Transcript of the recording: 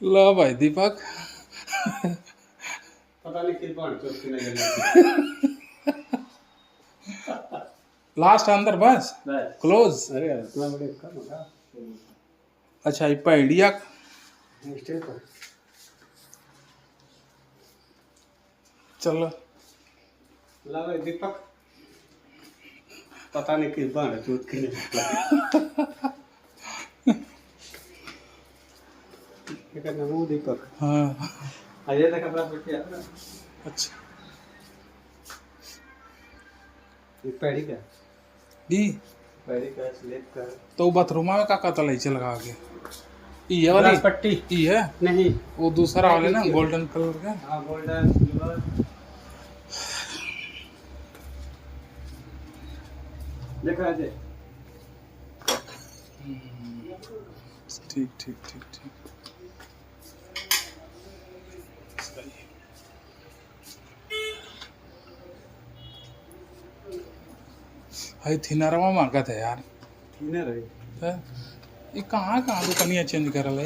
लो भाई दीपक। पता नहीं किस बार चौथी नजर लास्ट अंदर बस बस क्लोज। अरे इतना बड़े कम होगा अच्छा इप्पा इंडिया स्टेज पर चलो ला भाई दीपक पता नहीं किस बार चौथ के निकला क्या नमो दीपक हाँ अजय तक अपना बैठ गया अच्छा पैड़ी का दी पैड़ी का स्लिप का तो बाथरूम में का तलाई चल लगा के ये वाली ग्लास पट्टी ये नहीं वो दूसरा वाले ना गोल्डन कलर का। हाँ गोल्डन सिल्वर देखा अजय ठीक ठीक ठीक ठीक भाई थिनरवा मांगा था यार। थिनर है ये कहाँ कहाँ दुकानिया चेंज कर रहा है।